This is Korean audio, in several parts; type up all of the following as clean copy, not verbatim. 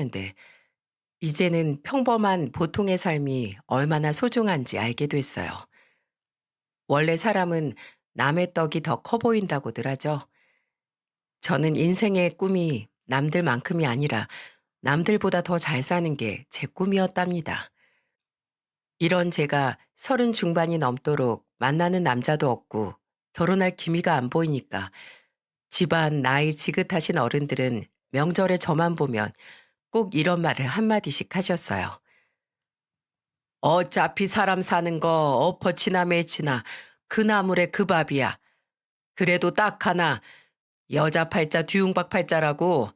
했는데 이제는 평범한 보통의 삶이 얼마나 소중한지 알게 됐어요. 원래 사람은 남의 떡이 더 커 보인다고들 하죠. 저는 인생의 꿈이 남들만큼이 아니라 남들보다 더 잘 사는 게 제 꿈이었답니다. 이런 제가 30 중반이 넘도록 만나는 남자도 없고 결혼할 기미가 안 보이니까 집안 나이 지긋하신 어른들은 명절에 저만 보면 꼭 이런 말을 한마디씩 하셨어요. 어차피 사람 사는 거 엎어치나 매치나 그 나물에 그 밥이야. 그래도 딱 하나 여자 팔자 뒤웅박 팔자라고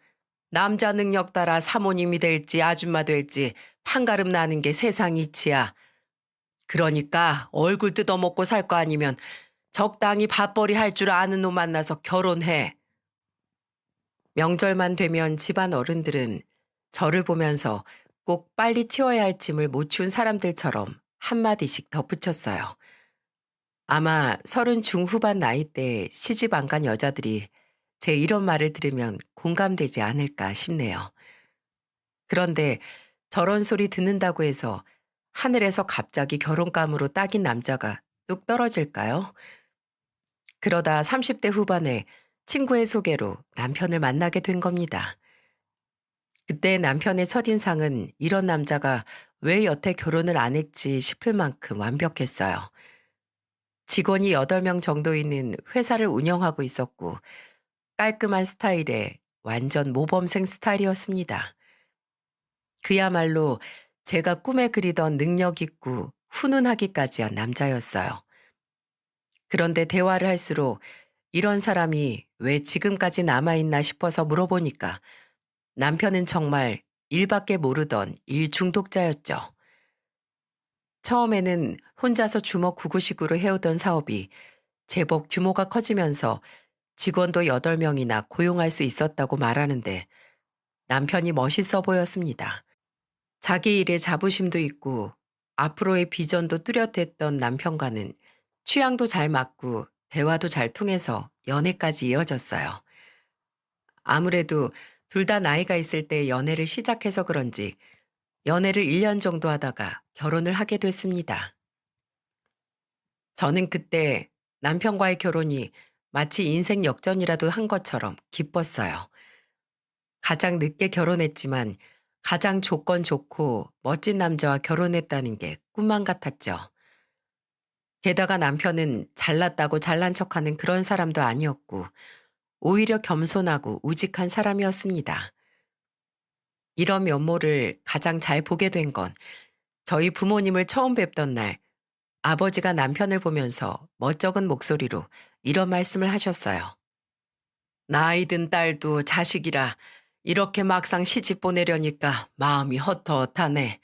남자 능력 따라 사모님이 될지 아줌마 될지 판가름 나는 게 세상 이치야. 그러니까 얼굴 뜯어먹고 살 거 아니면 적당히 밥벌이 할 줄 아는 놈 만나서 결혼해. 명절만 되면 집안 어른들은 저를 보면서 꼭 빨리 치워야 할 짐을 못 치운 사람들처럼 한마디씩 덧붙였어요. 아마 30 중후반 나이대 시집 안 간 여자들이 제 이런 말을 들으면 공감되지 않을까 싶네요. 그런데 저런 소리 듣는다고 해서 하늘에서 갑자기 결혼감으로 딱인 남자가 뚝 떨어질까요? 그러다 30대 후반에 친구의 소개로 남편을 만나게 된 겁니다. 그때 남편의 첫인상은 이런 남자가 왜 여태 결혼을 안 했지 싶을 만큼 완벽했어요. 직원이 8명 정도 있는 회사를 운영하고 있었고 깔끔한 스타일의 완전 모범생 스타일이었습니다. 그야말로 제가 꿈에 그리던 능력 있고 훈훈하기까지 한 남자였어요. 그런데 대화를 할수록 이런 사람이 왜 지금까지 남아있나 싶어서 물어보니까 남편은 정말 일밖에 모르던 일 중독자였죠. 처음에는 혼자서 주먹 구구식으로 해오던 사업이 제법 규모가 커지면서 직원도 8명이나 고용할 수 있었다고 말하는데 남편이 멋있어 보였습니다. 자기 일에 자부심도 있고 앞으로의 비전도 뚜렷했던 남편과는 취향도 잘 맞고 대화도 잘 통해서 연애까지 이어졌어요. 아무래도 둘 다 나이가 있을 때 연애를 시작해서 그런지 연애를 1년 정도 하다가 결혼을 하게 됐습니다. 저는 그때 남편과의 결혼이 마치 인생 역전이라도 한 것처럼 기뻤어요. 가장 늦게 결혼했지만 가장 조건 좋고 멋진 남자와 결혼했다는 게 꿈만 같았죠. 게다가 남편은 잘났다고 잘난 척하는 그런 사람도 아니었고 오히려 겸손하고 우직한 사람이었습니다. 이런 면모를 가장 잘 보게 된 건 저희 부모님을 처음 뵙던 날 아버지가 남편을 보면서 멋쩍은 목소리로 이런 말씀을 하셨어요. 나이 든 딸도 자식이라 이렇게 막상 시집 보내려니까 마음이 헛헛하네.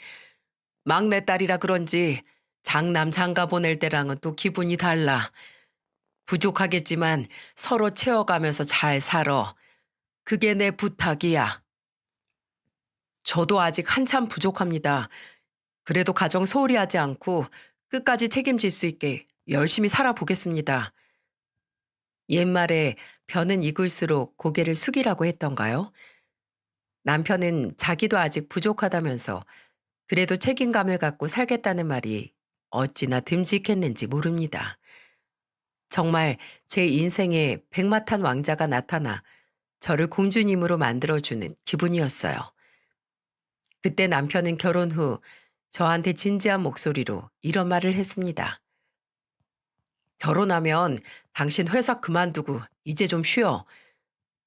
막내딸이라 그런지 장남 장가 보낼 때랑은 또 기분이 달라. 부족하겠지만 서로 채워가면서 잘 살아. 그게 내 부탁이야. 저도 아직 한참 부족합니다. 그래도 가정 소홀히 하지 않고 끝까지 책임질 수 있게 열심히 살아보겠습니다. 옛말에 벼는 익을수록 고개를 숙이라고 했던가요? 남편은 자기도 아직 부족하다면서 그래도 책임감을 갖고 살겠다는 말이 어찌나 듬직했는지 모릅니다. 정말 제 인생에 백마탄 왕자가 나타나 저를 공주님으로 만들어주는 기분이었어요. 그때 남편은 결혼 후 저한테 진지한 목소리로 이런 말을 했습니다. 결혼하면 당신 회사 그만두고 이제 좀 쉬어.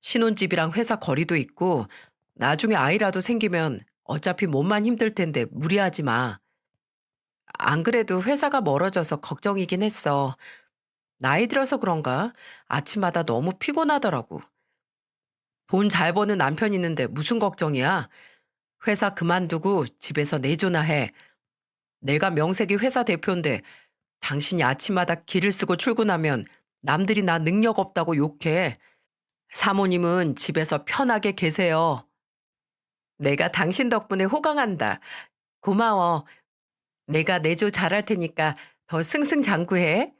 신혼집이랑 회사 거리도 있고 나중에 아이라도 생기면 어차피 몸만 힘들 텐데 무리하지 마. 안 그래도 회사가 멀어져서 걱정이긴 했어. 나이 들어서 그런가? 아침마다 너무 피곤하더라고. 돈 잘 버는 남편 있는데 무슨 걱정이야? 회사 그만두고 집에서 내조나 해. 내가 명색이 회사 대표인데 당신이 아침마다 길을 쓰고 출근하면 남들이 나 능력 없다고 욕해. 사모님은 집에서 편하게 계세요. 내가 당신 덕분에 호강한다. 고마워. 내가 내조 잘할 테니까 더 승승장구해.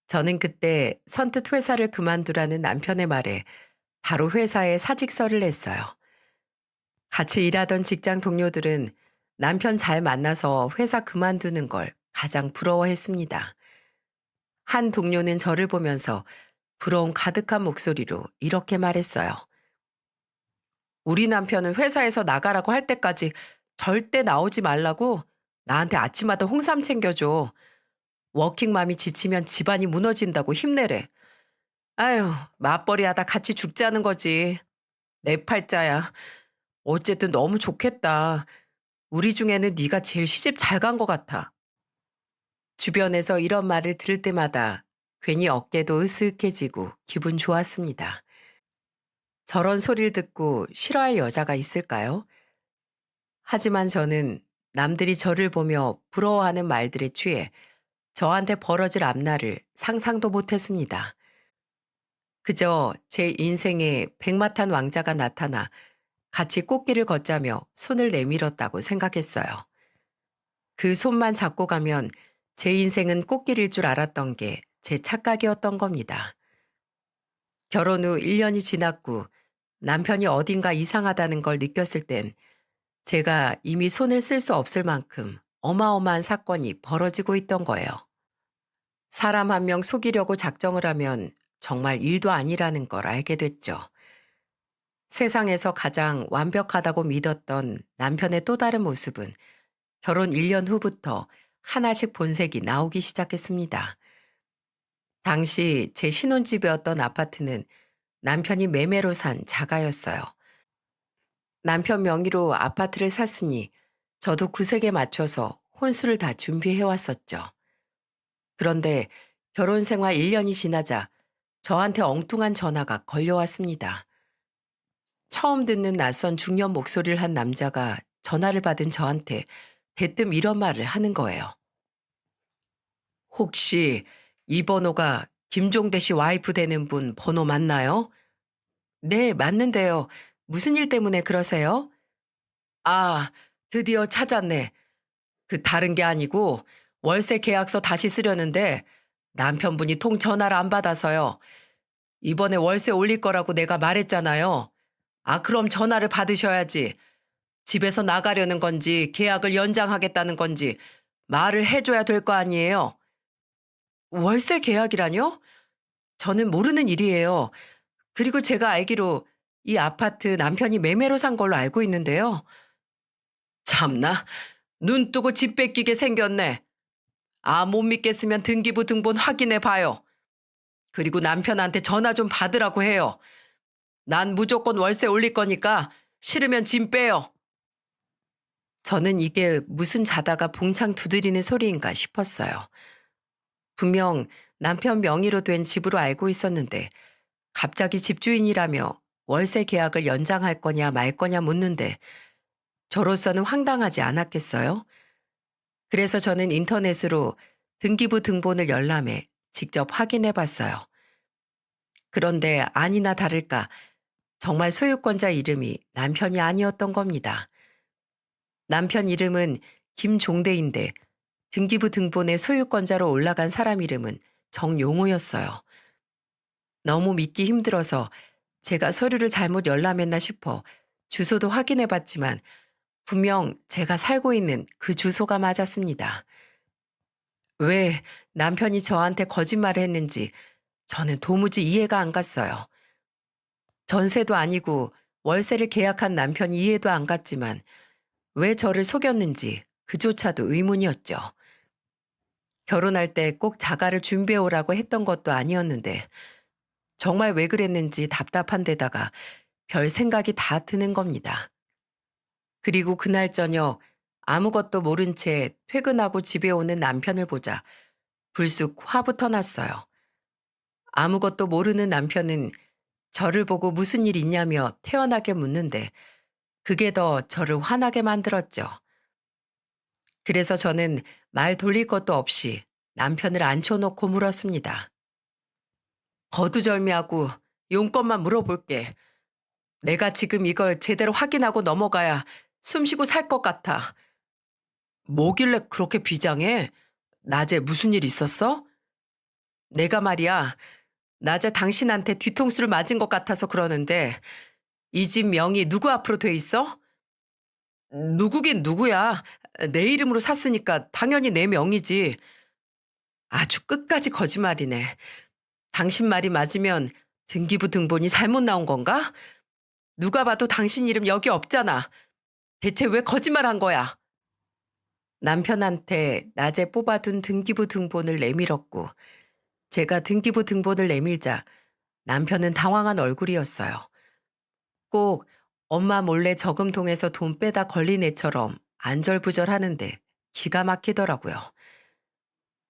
저는 그때 선뜻 회사를 그만두라는 남편의 말에 바로 회사에 사직서를 냈어요. 같이 일하던 직장 동료들은 남편 잘 만나서 회사 그만두는 걸 가장 부러워했습니다. 한 동료는 저를 보면서 부러움 가득한 목소리로 이렇게 말했어요. 우리 남편은 회사에서 나가라고 할 때까지 절대 나오지 말라고 나한테 아침마다 홍삼 챙겨줘. 워킹맘이 지치면 집안이 무너진다고 힘내래. 아휴, 맞벌이 하다 같이 죽자는 거지. 내 팔자야. 어쨌든 너무 좋겠다. 우리 중에는 네가 제일 시집 잘 간 것 같아. 주변에서 이런 말을 들을 때마다 괜히 어깨도 으스해지고 기분 좋았습니다. 저런 소리를 듣고 싫어할 여자가 있을까요? 하지만 저는 남들이 저를 보며 부러워하는 말들에 취해 저한테 벌어질 앞날을 상상도 못했습니다. 그저 제 인생에 백마탄 왕자가 나타나 같이 꽃길을 걷자며 손을 내밀었다고 생각했어요. 그 손만 잡고 가면 제 인생은 꽃길일 줄 알았던 게 제 착각이었던 겁니다. 결혼 후 1년이 지났고 남편이 어딘가 이상하다는 걸 느꼈을 땐 제가 이미 손을 쓸 수 없을 만큼 어마어마한 사건이 벌어지고 있던 거예요. 사람 한 명 속이려고 작정을 하면 정말 일도 아니라는 걸 알게 됐죠. 세상에서 가장 완벽하다고 믿었던 남편의 또 다른 모습은 결혼 1년 후부터 하나씩 본색이 나오기 시작했습니다. 당시 제 신혼집이었던 아파트는 남편이 매매로 산 자가였어요. 남편 명의로 아파트를 샀으니 저도 구색에 맞춰서 혼수를 다 준비해 왔었죠. 그런데 결혼 생활 1년이 지나자 저한테 엉뚱한 전화가 걸려왔습니다. 처음 듣는 낯선 중년 목소리를 한 남자가 전화를 받은 저한테 대뜸 이런 말을 하는 거예요. 혹시 이 번호가 김종대 씨 와이프 되는 분 번호 맞나요? 네, 맞는데요. 무슨 일 때문에 그러세요? 아, 드디어 찾았네. 그 다른 게 아니고 월세 계약서 다시 쓰려는데 남편분이 통 전화를 안 받아서요. 이번에 월세 올릴 거라고 내가 말했잖아요. 아, 그럼 전화를 받으셔야지. 집에서 나가려는 건지 계약을 연장하겠다는 건지 말을 해줘야 될 거 아니에요. 월세 계약이라뇨? 저는 모르는 일이에요. 그리고 제가 알기로 이 아파트 남편이 매매로 산 걸로 알고 있는데요. 참나, 눈 뜨고 집 뺏기게 생겼네. 아, 못 믿겠으면 등기부 등본 확인해 봐요. 그리고 남편한테 전화 좀 받으라고 해요. 난 무조건 월세 올릴 거니까 싫으면 짐 빼요. 저는 이게 무슨 자다가 봉창 두드리는 소리인가 싶었어요. 분명 남편 명의로 된 집으로 알고 있었는데 갑자기 집주인이라며 월세 계약을 연장할 거냐 말 거냐 묻는데 저로서는 황당하지 않았겠어요? 그래서 저는 인터넷으로 등기부 등본을 열람해 직접 확인해 봤어요. 그런데 아니나 다를까 정말 소유권자 이름이 남편이 아니었던 겁니다. 남편 이름은 김종대인데 등기부 등본에 소유권자로 올라간 사람 이름은 정용호였어요. 너무 믿기 힘들어서 제가 서류를 잘못 열람했나 싶어 주소도 확인해 봤지만 분명 제가 살고 있는 그 주소가 맞았습니다. 왜 남편이 저한테 거짓말을 했는지 저는 도무지 이해가 안 갔어요. 전세도 아니고 월세를 계약한 남편이 이해도 안 갔지만 왜 저를 속였는지 그조차도 의문이었죠. 결혼할 때 꼭 자가를 준비해 오라고 했던 것도 아니었는데 정말 왜 그랬는지 답답한 데다가 별 생각이 다 드는 겁니다. 그리고 그날 저녁 아무것도 모른 채 퇴근하고 집에 오는 남편을 보자 불쑥 화부터 났어요. 아무것도 모르는 남편은 저를 보고 무슨 일 있냐며 태연하게 묻는데 그게 더 저를 화나게 만들었죠. 그래서 저는 말 돌릴 것도 없이 남편을 앉혀놓고 물었습니다. 거두절미하고 용건만 물어볼게. 내가 지금 이걸 제대로 확인하고 넘어가야 숨쉬고 살 것 같아. 뭐길래 그렇게 비장해? 낮에 무슨 일 있었어? 내가 말이야, 낮에 당신한테 뒤통수를 맞은 것 같아서 그러는데 이 집 명의 누구 앞으로 돼 있어? 누구긴 누구야. 내 이름으로 샀으니까 당연히 내 명이지. 아주 끝까지 거짓말이네. 당신 말이 맞으면 등기부 등본이 잘못 나온 건가? 누가 봐도 당신 이름 여기 없잖아. 대체 왜 거짓말한 거야? 남편한테 낮에 뽑아둔 등기부 등본을 내밀었고 제가 등기부 등본을 내밀자 남편은 당황한 얼굴이었어요. 꼭 엄마 몰래 저금통에서 돈 빼다 걸린 애처럼 안절부절하는데 기가 막히더라고요.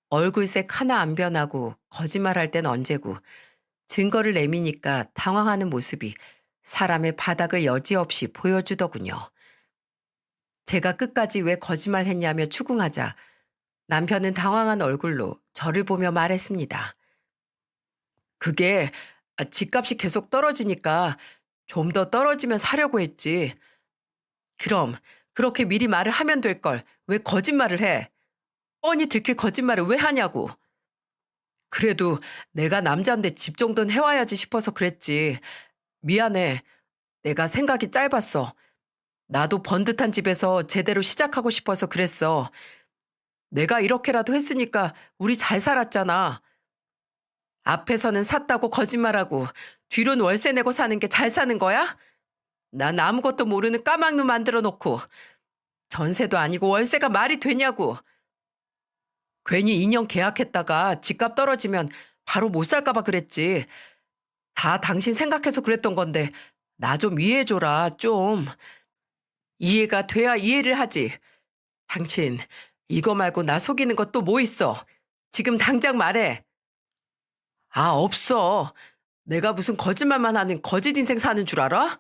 얼굴색 하나 안 변하고 거짓말할 땐 언제고 증거를 내미니까 당황하는 모습이 사람의 바닥을 여지없이 보여주더군요. 제가 끝까지 왜 거짓말했냐며 추궁하자 남편은 당황한 얼굴로 저를 보며 말했습니다. 그게 집값이 계속 떨어지니까 좀 더 떨어지면 사려고 했지. 그럼 그렇게 미리 말을 하면 될 걸 왜 거짓말을 해? 뻔히 들킬 거짓말을 왜 하냐고. 그래도 내가 남잔데 집 정도는 해와야지 싶어서 그랬지. 미안해. 내가 생각이 짧았어. 나도 번듯한 집에서 제대로 시작하고 싶어서 그랬어. 내가 이렇게라도 했으니까 우리 잘 살았잖아. 앞에서는 샀다고 거짓말하고 뒤로는 월세 내고 사는 게 잘 사는 거야? 난 아무것도 모르는 까막눈 만들어 놓고 전세도 아니고 월세가 말이 되냐고. 괜히 2년 계약했다가 집값 떨어지면 바로 못 살까 봐 그랬지. 다 당신 생각해서 그랬던 건데 나 좀 이해해줘라 좀. 이해가 돼야 이해를 하지. 당신 이거 말고 나 속이는 것 또 뭐 있어? 지금 당장 말해. 아, 없어. 내가 무슨 거짓말만 하는 거짓 인생 사는 줄 알아?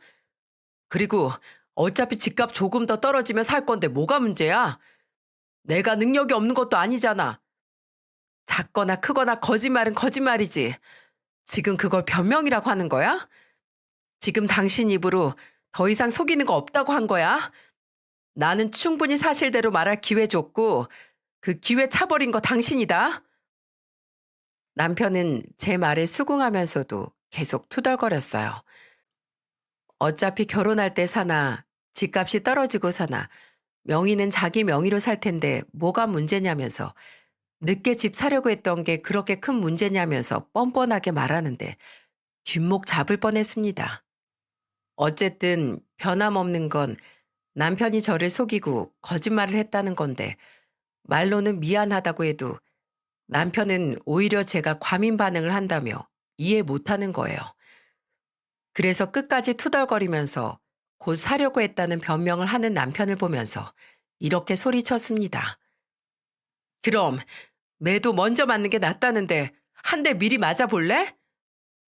그리고 어차피 집값 조금 더 떨어지면 살 건데 뭐가 문제야? 내가 능력이 없는 것도 아니잖아. 작거나 크거나 거짓말은 거짓말이지. 지금 그걸 변명이라고 하는 거야? 지금 당신 입으로 더 이상 속이는 거 없다고 한 거야? 나는 충분히 사실대로 말할 기회 줬고 그 기회 차버린 거 당신이다. 남편은 제 말에 수긍하면서도 계속 투덜거렸어요. 어차피 결혼할 때 사나 집값이 떨어지고 사나 명의는 자기 명의로 살 텐데 뭐가 문제냐면서 늦게 집 사려고 했던 게 그렇게 큰 문제냐면서 뻔뻔하게 말하는데 뒷목 잡을 뻔했습니다. 어쨌든 변함없는 건 남편이 저를 속이고 거짓말을 했다는 건데 말로는 미안하다고 해도 남편은 오히려 제가 과민 반응을 한다며 이해 못하는 거예요. 그래서 끝까지 투덜거리면서 곧 사려고 했다는 변명을 하는 남편을 보면서 이렇게 소리쳤습니다. 그럼 매도 먼저 맞는 게 낫다는데 한 대 미리 맞아볼래?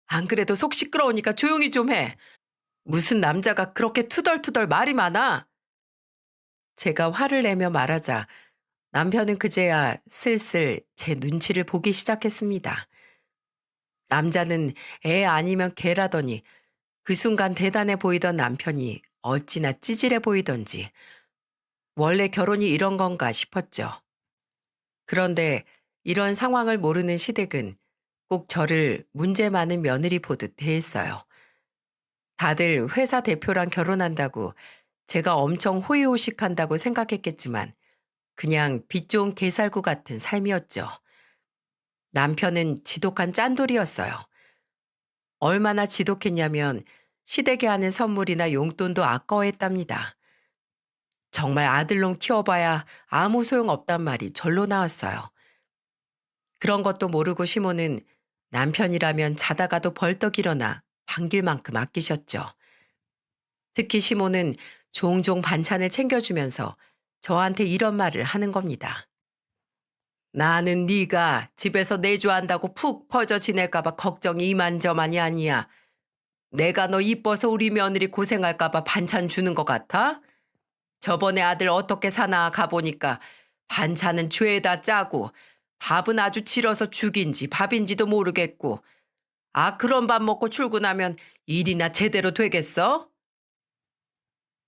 안 그래도 속 시끄러우니까 조용히 좀 해. 무슨 남자가 그렇게 투덜투덜 말이 많아? 제가 화를 내며 말하자 남편은 그제야 슬슬 제 눈치를 보기 시작했습니다. 남자는 애 아니면 개라더니 그 순간 대단해 보이던 남편이 어찌나 찌질해 보이던지 원래 결혼이 이런 건가 싶었죠. 그런데 이런 상황을 모르는 시댁은 꼭 저를 문제 많은 며느리 보듯 대했어요. 다들 회사 대표랑 결혼한다고 제가 엄청 호의호식한다고 생각했겠지만 그냥 빛 좋은 개살구 같은 삶이었죠. 남편은 지독한 짠돌이었어요. 얼마나 지독했냐면 시댁에 하는 선물이나 용돈도 아까워했답니다. 정말 아들놈 키워봐야 아무 소용 없단 말이 절로 나왔어요. 그런 것도 모르고 시모는 남편이라면 자다가도 벌떡 일어나 반길 만큼 아끼셨죠. 특히 시모는 종종 반찬을 챙겨주면서 저한테 이런 말을 하는 겁니다. 나는 네가 집에서 내조한다고 푹 퍼져 지낼까 봐 걱정이 이만저만이 아니야. 내가 너 이뻐서 우리 며느리 고생할까 봐 반찬 주는 것 같아? 저번에 아들 어떻게 사나 가보니까 반찬은 죄다 짜고 밥은 아주 질어서 죽인지 밥인지도 모르겠고 아 그런 밥 먹고 출근하면 일이나 제대로 되겠어?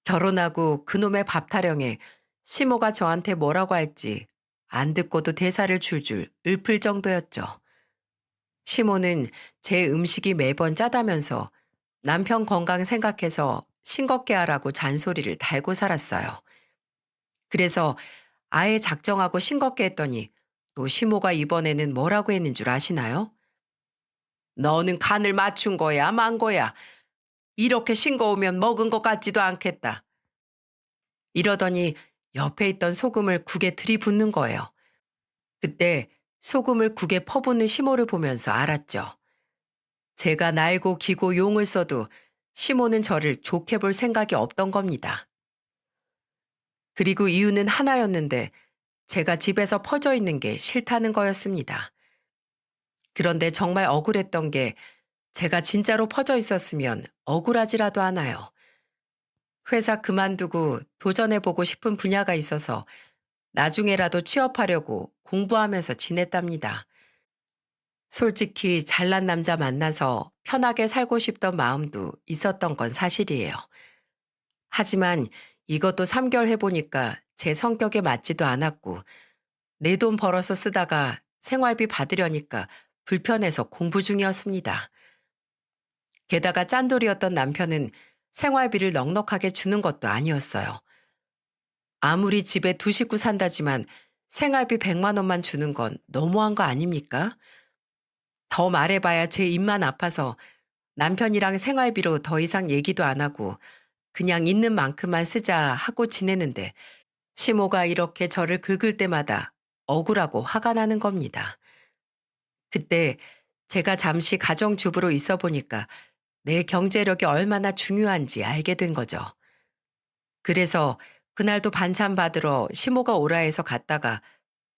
결혼하고 그놈의 밥 타령에 시모가 저한테 뭐라고 할지 안 듣고도 대사를 줄줄 읊을 정도였죠. 시모는 제 음식이 매번 짜다면서 남편 건강 생각해서 싱겁게 하라고 잔소리를 달고 살았어요. 그래서 아예 작정하고 싱겁게 했더니 또 시모가 이번에는 뭐라고 했는 줄 아시나요? 너는 간을 맞춘 거야, 만 거야. 이렇게 싱거우면 먹은 것 같지도 않겠다. 이러더니 옆에 있던 소금을 국에 들이붓는 거예요. 그때 소금을 국에 퍼붓는 시모를 보면서 알았죠. 제가 날고 기고 용을 써도 시모는 저를 좋게 볼 생각이 없던 겁니다. 그리고 이유는 하나였는데 제가 집에서 퍼져 있는 게 싫다는 거였습니다. 그런데 정말 억울했던 게 제가 진짜로 퍼져 있었으면 억울하지라도 않아요. 회사 그만두고 도전해보고 싶은 분야가 있어서 나중에라도 취업하려고 공부하면서 지냈답니다. 솔직히 잘난 남자 만나서 편하게 살고 싶던 마음도 있었던 건 사실이에요. 하지만 이것도 3개월 해보니까 제 성격에 맞지도 않았고 내 돈 벌어서 쓰다가 생활비 받으려니까 불편해서 공부 중이었습니다. 게다가 짠돌이었던 남편은 생활비를 넉넉하게 주는 것도 아니었어요. 아무리 집에 두 식구 산다지만 생활비 100만 원만 주는 건 너무한 거 아닙니까? 더 말해봐야 제 입만 아파서 남편이랑 생활비로 더 이상 얘기도 안 하고 그냥 있는 만큼만 쓰자 하고 지내는데 시모가 이렇게 저를 긁을 때마다 억울하고 화가 나는 겁니다. 그때 제가 잠시 가정주부로 있어 보니까 내 경제력이 얼마나 중요한지 알게 된 거죠. 그래서 그날도 반찬 받으러 시모가 오라 해서 갔다가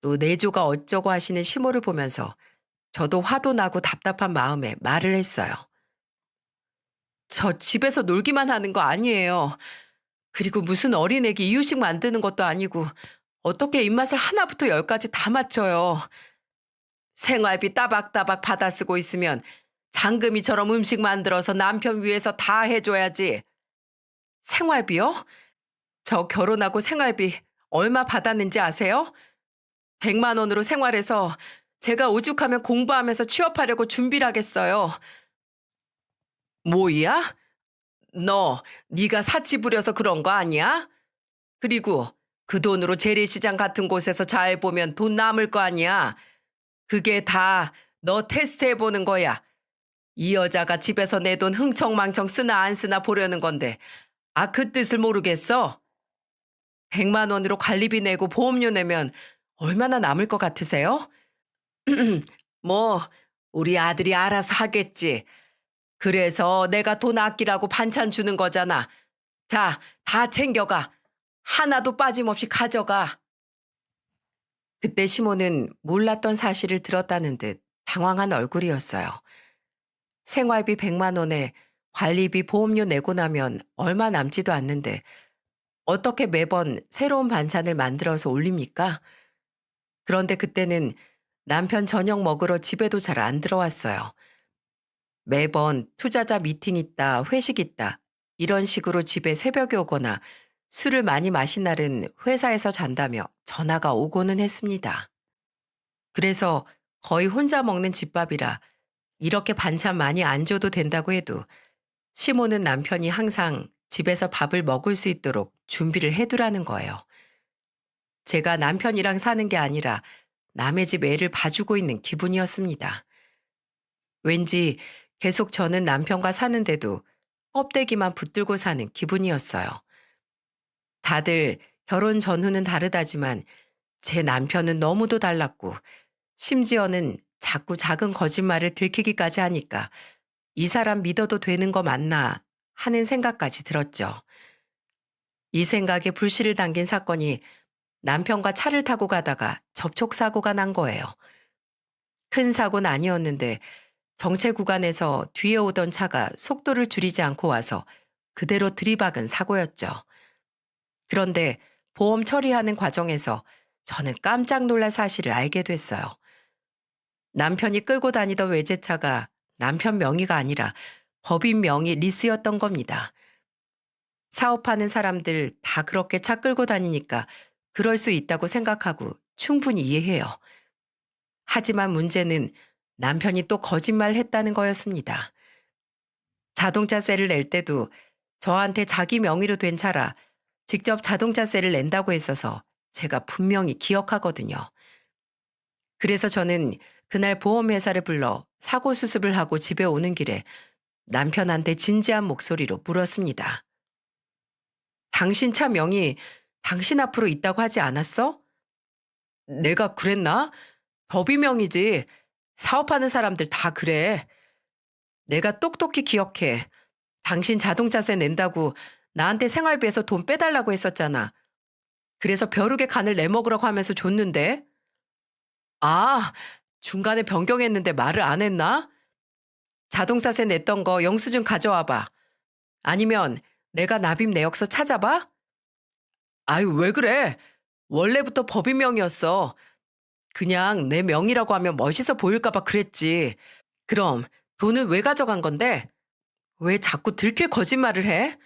또 내조가 어쩌고 하시는 시모를 보면서 저도 화도 나고 답답한 마음에 말을 했어요. 저 집에서 놀기만 하는 거 아니에요. 그리고 무슨 어린애기 이유식 만드는 것도 아니고 어떻게 입맛을 하나부터 열까지 다 맞춰요. 생활비 따박따박 받아 쓰고 있으면 장금이처럼 음식 만들어서 남편 위해서 다 해줘야지. 생활비요? 저 결혼하고 생활비 얼마 받았는지 아세요? 100만 원으로 생활해서 제가 오죽하면 공부하면서 취업하려고 준비를 하겠어요. 뭐야? 네가 사치 부려서 그런 거 아니야? 그리고 그 돈으로 재래시장 같은 곳에서 잘 보면 돈 남을 거 아니야. 그게 다 너 테스트해보는 거야. 이 여자가 집에서 내 돈 흥청망청 쓰나 안 쓰나 보려는 건데 그 뜻을 모르겠어? 100만 원으로 관리비 내고 보험료 내면 얼마나 남을 것 같으세요? 뭐 우리 아들이 알아서 하겠지. 그래서 내가 돈 아끼라고 반찬 주는 거잖아. 자, 다 챙겨가. 하나도 빠짐없이 가져가. 그때 시모는 몰랐던 사실을 들었다는 듯 당황한 얼굴이었어요. 생활비 100만 원에 관리비 보험료 내고 나면 얼마 남지도 않는데 어떻게 매번 새로운 반찬을 만들어서 올립니까? 그런데 그때는 남편 저녁 먹으러 집에도 잘 안 들어왔어요. 매번 투자자 미팅 있다, 회식 있다, 이런 식으로 집에 새벽에 오거나 술을 많이 마신 날은 회사에서 잔다며 전화가 오고는 했습니다. 그래서 거의 혼자 먹는 집밥이라 이렇게 반찬 많이 안 줘도 된다고 해도 시모는 남편이 항상 집에서 밥을 먹을 수 있도록 준비를 해두라는 거예요. 제가 남편이랑 사는 게 아니라 남의 집 애를 봐주고 있는 기분이었습니다. 왠지 계속 저는 남편과 사는데도 껍데기만 붙들고 사는 기분이었어요. 다들 결혼 전후는 다르다지만 제 남편은 너무도 달랐고 심지어는 자꾸 작은 거짓말을 들키기까지 하니까 이 사람 믿어도 되는 거 맞나 하는 생각까지 들었죠. 이 생각에 불씨를 당긴 사건이 남편과 차를 타고 가다가 접촉사고가 난 거예요. 큰 사고는 아니었는데 정체 구간에서 뒤에 오던 차가 속도를 줄이지 않고 와서 그대로 들이박은 사고였죠. 그런데 보험 처리하는 과정에서 저는 깜짝 놀랄 사실을 알게 됐어요. 남편이 끌고 다니던 외제차가 남편 명의가 아니라 법인 명의 리스였던 겁니다. 사업하는 사람들 다 그렇게 차 끌고 다니니까 그럴 수 있다고 생각하고 충분히 이해해요. 하지만 문제는 남편이 또 거짓말 했다는 거였습니다. 자동차세를 낼 때도 저한테 자기 명의로 된 차라 직접 자동차세를 낸다고 했어서 제가 분명히 기억하거든요. 그래서 저는 그날 보험회사를 불러 사고 수습을 하고 집에 오는 길에 남편한테 진지한 목소리로 물었습니다. 당신 차 명의 당신 앞으로 있다고 하지 않았어? 내가 그랬나? 법이명이지. 사업하는 사람들 다 그래. 내가 똑똑히 기억해. 당신 자동차세 낸다고 나한테 생활비에서 돈 빼달라고 했었잖아. 그래서 벼룩의 간을 내먹으라고 하면서 줬는데. 아, 중간에 변경했는데 말을 안 했나? 자동차세 냈던 거 영수증 가져와봐. 아니면 내가 납입 내역서 찾아봐? 아유, 왜 그래? 원래부터 법인명이었어. 그냥 내 명이라고 하면 멋있어 보일까 봐 그랬지. 그럼 돈은 왜 가져간 건데? 왜 자꾸 들킬 거짓말을 해?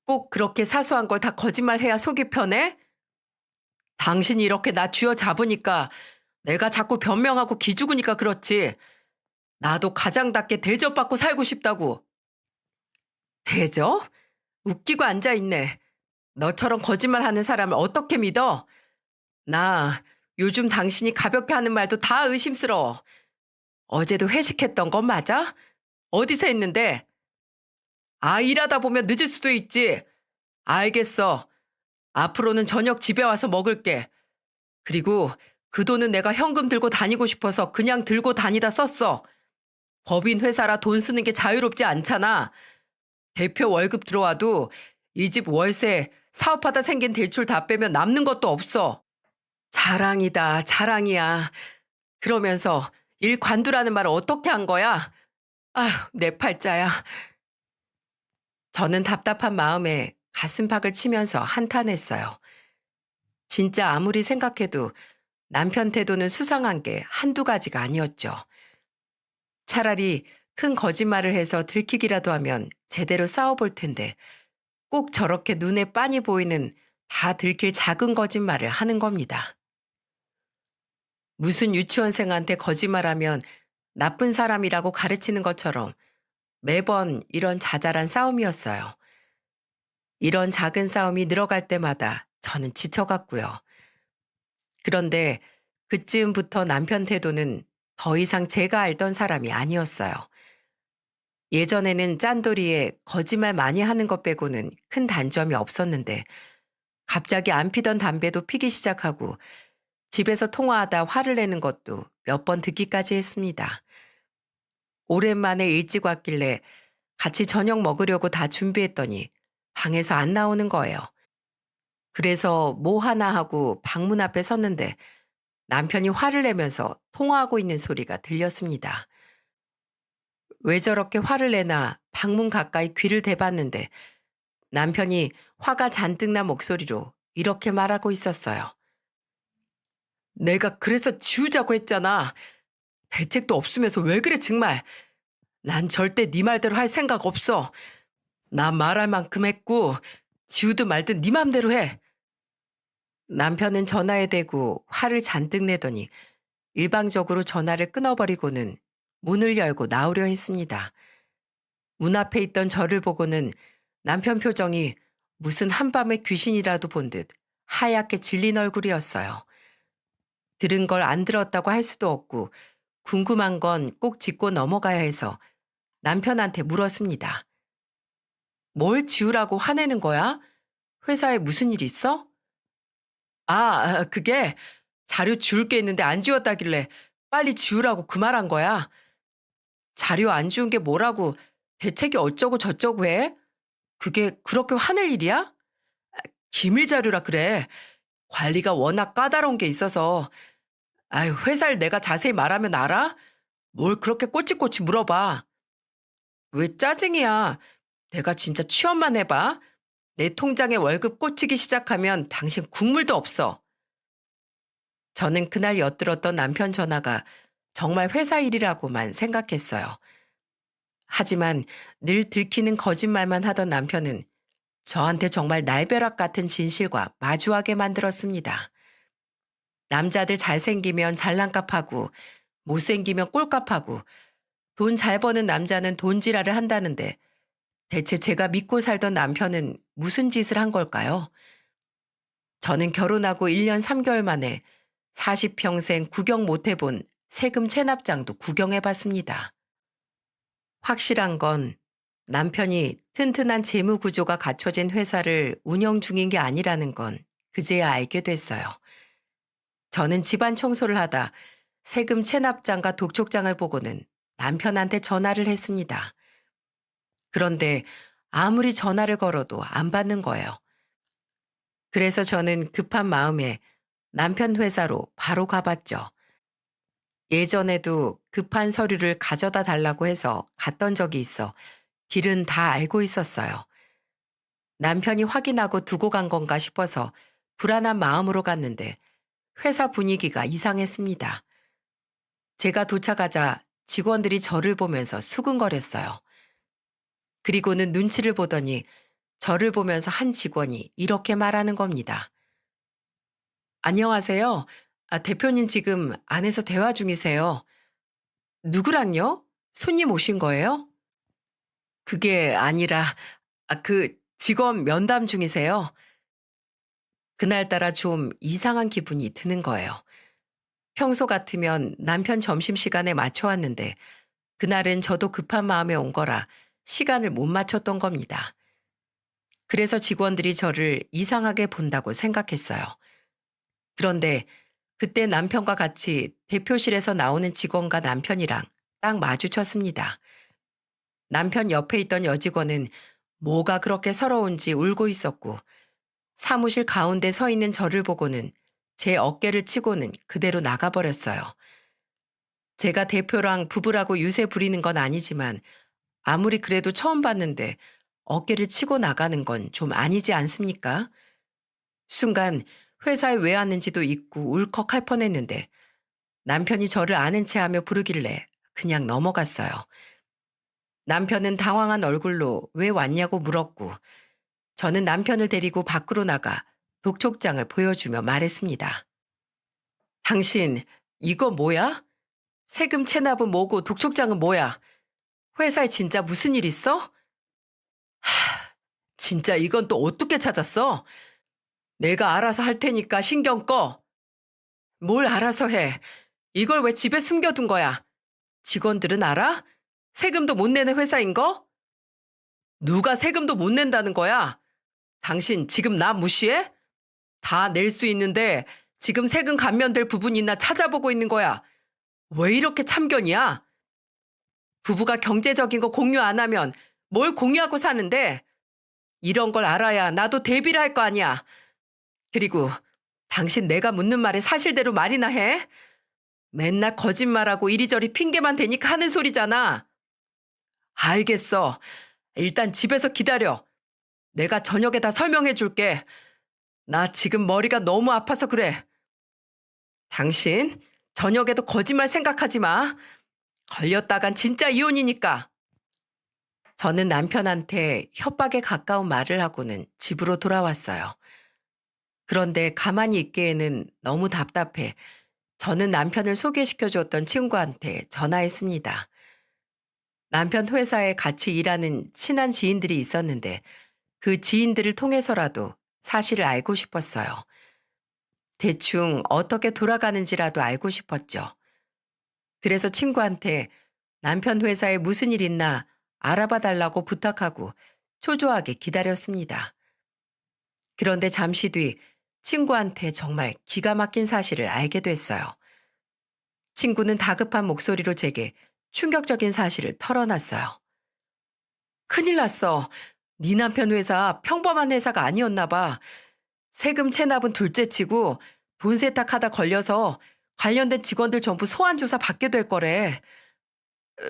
꼭 그렇게 사소한 걸 다 거짓말해야 속이 편해? 당신이 이렇게 나 쥐어 잡으니까 내가 자꾸 변명하고 기죽으니까 그렇지. 나도 가장답게 대접받고 살고 싶다고. 대접? 웃기고 앉아있네. 너처럼 거짓말하는 사람을 어떻게 믿어? 나 요즘 당신이 가볍게 하는 말도 다 의심스러워. 어제도 회식했던 건 맞아? 어디서 했는데? 아, 일하다 보면 늦을 수도 있지. 알겠어. 앞으로는 저녁 집에 와서 먹을게. 그리고 그 돈은 내가 현금 들고 다니고 싶어서 그냥 들고 다니다 썼어. 법인 회사라 돈 쓰는 게 자유롭지 않잖아. 대표 월급 들어와도 이 집 월세, 사업하다 생긴 대출 다 빼면 남는 것도 없어. 자랑이다, 자랑이야. 그러면서 일 관두라는 말을 어떻게 한 거야? 아휴, 내 팔자야. 저는 답답한 마음에 가슴팍을 치면서 한탄했어요. 진짜 아무리 생각해도 남편 태도는 수상한 게 한두 가지가 아니었죠. 차라리 큰 거짓말을 해서 들키기라도 하면 제대로 싸워볼 텐데 꼭 저렇게 눈에 빤히 보이는 다 들킬 작은 거짓말을 하는 겁니다. 무슨 유치원생한테 거짓말하면 나쁜 사람이라고 가르치는 것처럼 매번 이런 자잘한 싸움이었어요. 이런 작은 싸움이 늘어갈 때마다 저는 지쳐갔고요. 그런데 그쯤부터 남편 태도는 더 이상 제가 알던 사람이 아니었어요. 예전에는 짠돌이에 거짓말 많이 하는 것 빼고는 큰 단점이 없었는데 갑자기 안 피던 담배도 피기 시작하고 집에서 통화하다 화를 내는 것도 몇 번 듣기까지 했습니다. 오랜만에 일찍 왔길래 같이 저녁 먹으려고 다 준비했더니 방에서 안 나오는 거예요. 그래서 뭐 하나 하고 방문 앞에 섰는데 남편이 화를 내면서 통화하고 있는 소리가 들렸습니다. 왜 저렇게 화를 내나 방문 가까이 귀를 대봤는데 남편이 화가 잔뜩 난 목소리로 이렇게 말하고 있었어요. 내가 그래서 지우자고 했잖아. 대책도 없으면서 왜 그래 정말. 난 절대 네 말대로 할 생각 없어. 나 말할 만큼 했고 지우든 말든 네 맘대로 해. 남편은 전화에 대고 화를 잔뜩 내더니 일방적으로 전화를 끊어버리고는 문을 열고 나오려 했습니다. 문 앞에 있던 저를 보고는 남편 표정이 무슨 한밤의 귀신이라도 본 듯 하얗게 질린 얼굴이었어요. 들은 걸 안 들었다고 할 수도 없고 궁금한 건 꼭 짚고 넘어가야 해서 남편한테 물었습니다. 뭘 지우라고 화내는 거야? 회사에 무슨 일 있어? 그게 자료 지울 게 있는데 안 지웠다길래 빨리 지우라고 그 말한 거야. 자료 안 지운 게 뭐라고 대책이 어쩌고 저쩌고 해? 그게 그렇게 화낼 일이야? 기밀 자료라 그래. 관리가 워낙 까다로운 게 있어서. 아유, 회사를 내가 자세히 말하면 알아? 뭘 그렇게 꼬치꼬치 물어봐. 왜 짜증이야? 내가 진짜 취업만 해봐. 내 통장에 월급 꽂히기 시작하면 당신 국물도 없어. 저는 그날 엿들었던 남편 전화가 정말 회사 일이라고만 생각했어요. 하지만 늘 들키는 거짓말만 하던 남편은 저한테 정말 날벼락 같은 진실과 마주하게 만들었습니다. 남자들 잘생기면 잘난값하고 못생기면 꼴값하고 돈 잘 버는 남자는 돈지랄을 한다는데 대체 제가 믿고 살던 남편은 무슨 짓을 한 걸까요? 저는 결혼하고 1년 3개월 만에 40평생 구경 못 해본 세금 체납장도 구경해 봤습니다. 확실한 건 남편이 튼튼한 재무 구조가 갖춰진 회사를 운영 중인 게 아니라는 건 그제야 알게 됐어요. 저는 집안 청소를 하다 세금 체납장과 독촉장을 보고는 남편한테 전화를 했습니다. 그런데 아무리 전화를 걸어도 안 받는 거예요. 그래서 저는 급한 마음에 남편 회사로 바로 가봤죠. 예전에도 급한 서류를 가져다 달라고 해서 갔던 적이 있어 길은 다 알고 있었어요. 남편이 확인하고 두고 간 건가 싶어서 불안한 마음으로 갔는데 회사 분위기가 이상했습니다. 제가 도착하자 직원들이 저를 보면서 수근거렸어요. 그리고는 눈치를 보더니 저를 보면서 한 직원이 이렇게 말하는 겁니다. 안녕하세요. 대표님 지금 안에서 대화 중이세요. 누구랑요? 손님 오신 거예요? 그게 아니라, 그 직원 면담 중이세요? 그날따라 좀 이상한 기분이 드는 거예요. 평소 같으면 남편 점심시간에 맞춰왔는데, 그날은 저도 급한 마음에 온 거라 시간을 못 맞췄던 겁니다. 그래서 직원들이 저를 이상하게 본다고 생각했어요. 그런데 그때 남편과 같이 대표실에서 나오는 직원과 남편이랑 딱 마주쳤습니다. 남편 옆에 있던 여직원은 뭐가 그렇게 서러운지 울고 있었고, 사무실 가운데 서 있는 저를 보고는 제 어깨를 치고는 그대로 나가버렸어요. 제가 대표랑 부부라고 유세 부리는 건 아니지만 아무리 그래도 처음 봤는데 어깨를 치고 나가는 건 좀 아니지 않습니까? 순간 회사에 왜 왔는지도 잊고 울컥할 뻔했는데 남편이 저를 아는 체하며 부르길래 그냥 넘어갔어요. 남편은 당황한 얼굴로 왜 왔냐고 물었고 저는 남편을 데리고 밖으로 나가 독촉장을 보여주며 말했습니다. 당신 이거 뭐야? 세금 체납은 뭐고 독촉장은 뭐야? 회사에 진짜 무슨 일 있어? 진짜 이건 또 어떻게 찾았어? 내가 알아서 할 테니까 신경 꺼. 뭘 알아서 해. 이걸 왜 집에 숨겨둔 거야? 직원들은 알아? 세금도 못 내는 회사인 거? 누가 세금도 못 낸다는 거야? 당신 지금 나 무시해? 다 낼 수 있는데 지금 세금 감면될 부분이 있나 찾아보고 있는 거야. 왜 이렇게 참견이야? 부부가 경제적인 거 공유 안 하면 뭘 공유하고 사는데? 이런 걸 알아야 나도 대비를 할 거 아니야. 그리고 당신 내가 묻는 말에 사실대로 말이나 해? 맨날 거짓말하고 이리저리 핑계만 대니까 하는 소리잖아. 알겠어. 일단 집에서 기다려. 내가 저녁에 다 설명해 줄게. 나 지금 머리가 너무 아파서 그래. 당신, 저녁에도 거짓말 생각하지 마. 걸렸다간 진짜 이혼이니까. 저는 남편한테 협박에 가까운 말을 하고는 집으로 돌아왔어요. 그런데 가만히 있기에는 너무 답답해 저는 남편을 소개시켜줬던 친구한테 전화했습니다. 남편 회사에 같이 일하는 친한 지인들이 있었는데 그 지인들을 통해서라도 사실을 알고 싶었어요. 대충 어떻게 돌아가는지라도 알고 싶었죠. 그래서 친구한테 남편 회사에 무슨 일 있나 알아봐 달라고 부탁하고 초조하게 기다렸습니다. 그런데 잠시 뒤 친구한테 정말 기가 막힌 사실을 알게 됐어요. 친구는 다급한 목소리로 제게 충격적인 사실을 털어놨어요. 큰일 났어. 네 남편 회사 평범한 회사가 아니었나 봐. 세금 체납은 둘째치고 돈 세탁하다 걸려서 관련된 직원들 전부 소환 조사 받게 될 거래.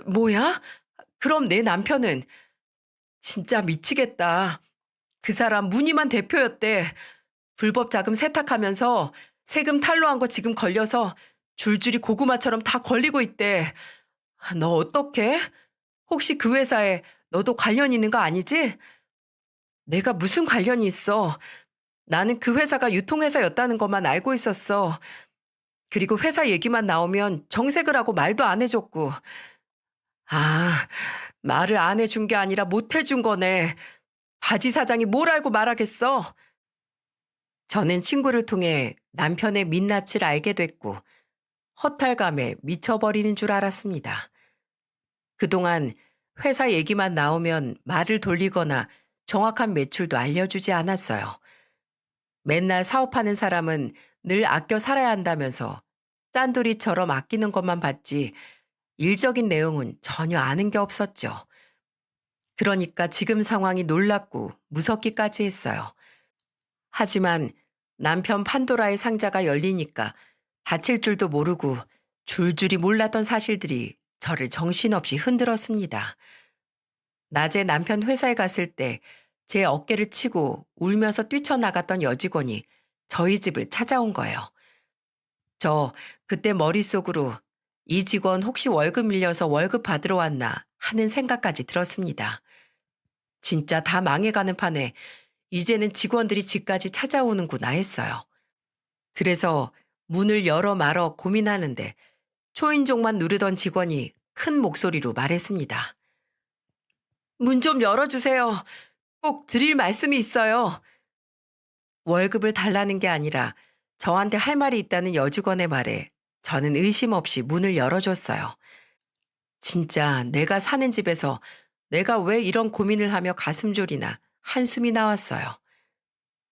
뭐야? 그럼 내 남편은 진짜 미치겠다. 그 사람 무늬만 대표였대. 불법 자금 세탁하면서 세금 탈루한 거 지금 걸려서 줄줄이 고구마처럼 다 걸리고 있대. 너 어떡해? 혹시 그 회사에 너도 관련 있는 거 아니지? 내가 무슨 관련이 있어? 나는 그 회사가 유통회사였다는 것만 알고 있었어. 그리고 회사 얘기만 나오면 정색을 하고 말도 안 해줬고. 아, 말을 안 해준 게 아니라 못 해준 거네. 바지 사장이 뭘 알고 말하겠어? 저는 친구를 통해 남편의 민낯을 알게 됐고 허탈감에 미쳐버리는 줄 알았습니다. 그동안 회사 얘기만 나오면 말을 돌리거나 정확한 매출도 알려주지 않았어요. 맨날 사업하는 사람은 늘 아껴 살아야 한다면서 짠돌이처럼 아끼는 것만 봤지 일적인 내용은 전혀 아는 게 없었죠. 그러니까 지금 상황이 놀랍고 무섭기까지 했어요. 하지만 남편 판도라의 상자가 열리니까 닫힐 줄도 모르고 줄줄이 몰랐던 사실들이 저를 정신없이 흔들었습니다. 낮에 남편 회사에 갔을 때 제 어깨를 치고 울면서 뛰쳐나갔던 여직원이 저희 집을 찾아온 거예요. 저 그때 머릿속으로 이 직원 혹시 월급 밀려서 월급 받으러 왔나 하는 생각까지 들었습니다. 진짜 다 망해가는 판에 이제는 직원들이 집까지 찾아오는구나 했어요. 그래서 문을 열어 말어 고민하는데 초인종만 누르던 직원이 큰 목소리로 말했습니다. 문 좀 열어주세요. 꼭 드릴 말씀이 있어요. 월급을 달라는 게 아니라 저한테 할 말이 있다는 여직원의 말에 저는 의심 없이 문을 열어줬어요. 진짜 내가 사는 집에서 내가 왜 이런 고민을 하며 가슴 졸이나 한숨이 나왔어요.